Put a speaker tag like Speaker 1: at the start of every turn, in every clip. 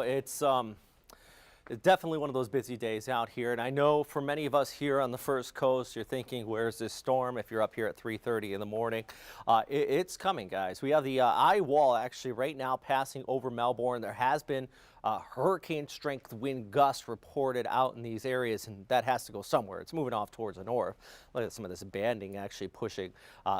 Speaker 1: It's definitely one of those busy days out here, and I know for many of us here on the First Coast, you're thinking, where's this storm? If you're up here at 3:30 in the morning, it's coming, guys. We have the eye wall actually right now passing over Melbourne. There has been hurricane strength wind gusts reported out in these areas, and that has to go somewhere. It's moving off towards the north. Look at some of this banding actually pushing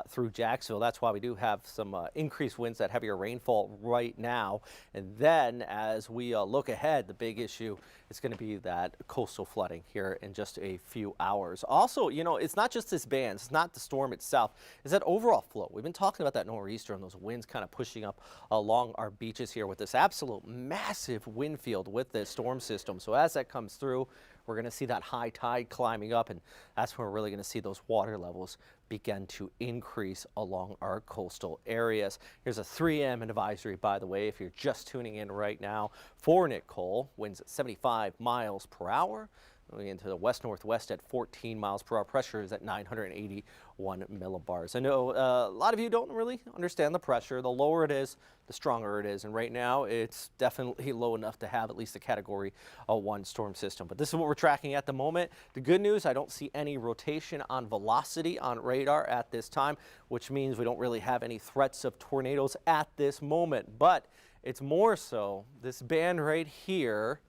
Speaker 1: through Jacksonville. That's why we do have some increased winds, that heavier rainfall right now. And then as we look ahead, the big issue is going to be that coastal flooding here in just a few hours. Also, you know, it's not just this band, it's not the storm itself, it's that overall flow. We've been talking about that nor'easter and those winds kind of pushing up along our beaches here with this absolute massive wind field with this storm system. So as that comes through, we're going to see that high tide climbing up, and that's when we're really going to see those water levels begin to increase along our coastal areas. Here's a 3 a.m. advisory, by the way, if you're just tuning in right now. For Nicole, winds at 75 miles per hour. Moving into the west-northwest at 14 miles per hour. Pressure is at 981 millibars. I know a lot of you don't really understand the pressure. The lower it is, the stronger it is. And right now, it's definitely low enough to have at least a Category 1 storm system. But this is what we're tracking at the moment. The good news, I don't see any rotation on velocity on radar at this time, which means we don't really have any threats of tornadoes at this moment. But it's more so this band right here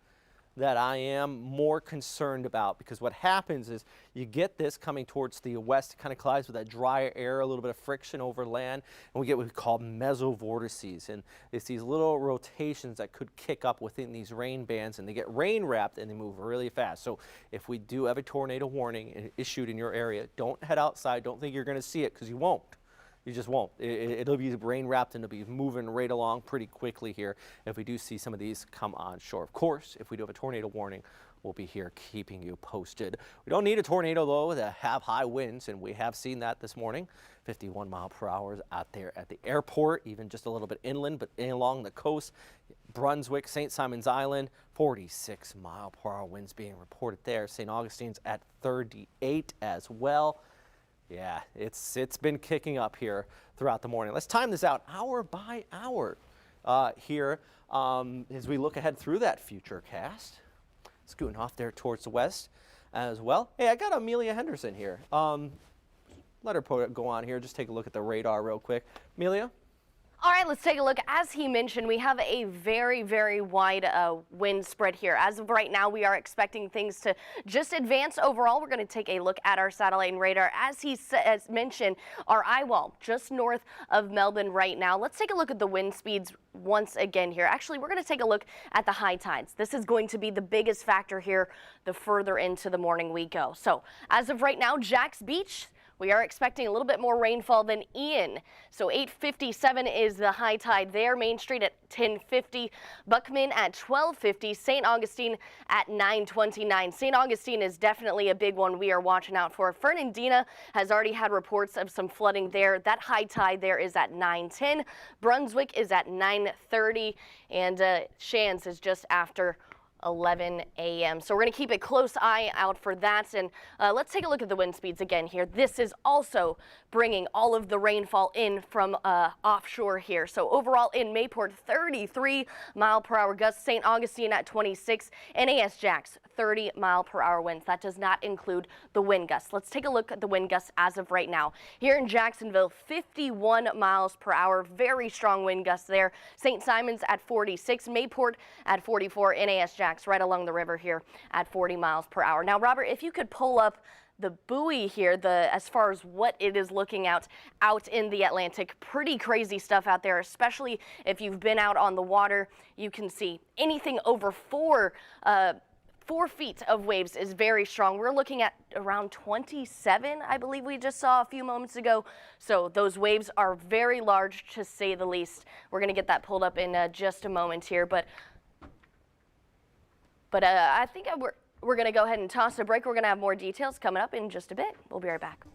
Speaker 1: that I am more concerned about, because what happens is you get this coming towards the west. It kind of collides with that drier air, a little bit of friction over land, and we get what we call mesovortices, and it's these little rotations that could kick up within these rain bands, and they get rain wrapped and they move really fast. So if we do have a tornado warning issued in your area, don't head outside. Don't think you're going to see it, because you won't. You just won't. It'll be rain wrapped, and it'll be moving right along pretty quickly here if we do see some of these come on shore. Of course, if we do have a tornado warning, we'll be here keeping you posted. We don't need a tornado, though, to have high winds, and we have seen that this morning. 51 mile per hour out there at the airport, even just a little bit inland, but along the coast. Brunswick, St. Simons Island, 46 mile per hour winds being reported there. St. Augustine's at 38 as well. Yeah, it's been kicking up here throughout the morning. Let's time this out hour by hour here as we look ahead through that future cast. Scooting off there towards the west as well. Hey, I got Amelia Henderson here. Let her go on here. Just take a look at the radar real quick. Amelia?
Speaker 2: All right, let's take a look. As he mentioned, we have a very, very wide wind spread here. As of right now, we are expecting things to just advance overall. We're going to take a look at our satellite and radar. As he mentioned, our eye wall just north of Melbourne right now. Let's take a look at the wind speeds once again here. Actually, we're going to take a look at the high tides. This is going to be the biggest factor here the further into the morning we go. So as of right now, Jack's Beach, we are expecting a little bit more rainfall than Ian. So 8:57 is the high tide there. Main Street at 10:50, Buckman at 12:50, St. Augustine at 9:29. St. Augustine is definitely a big one we are watching out for. Fernandina has already had reports of some flooding there. That high tide there is at 9:10. Brunswick is at 9:30, and Shands is just after 11 a.m. So we're going to keep a close eye out for that. And let's take a look at the wind speeds again here. This is also bringing all of the rainfall in from offshore here. So overall in Mayport, 33 mile per hour gusts. St. Augustine at 26. NAS Jacks, 30 mile per hour winds. That does not include the wind gusts. Let's take a look at the wind gusts as of right now. Here in Jacksonville, 51 miles per hour. Very strong wind gusts there. St. Simons at 46. Mayport at 44. NAS Jacks right along the river here at 40 miles per hour. Now, Robert, if you could pull up the buoy here, as far as what it is looking out in the Atlantic. Pretty crazy stuff out there, especially if you've been out on the water. You can see anything over 4 feet of waves is very strong. We're looking at around 27, I believe we just saw a few moments ago. So those waves are very large, to say the least. We're going to get that pulled up in just a moment here, but I think we're going to go ahead and toss a break. We're going to have more details coming up in just a bit. We'll be right back.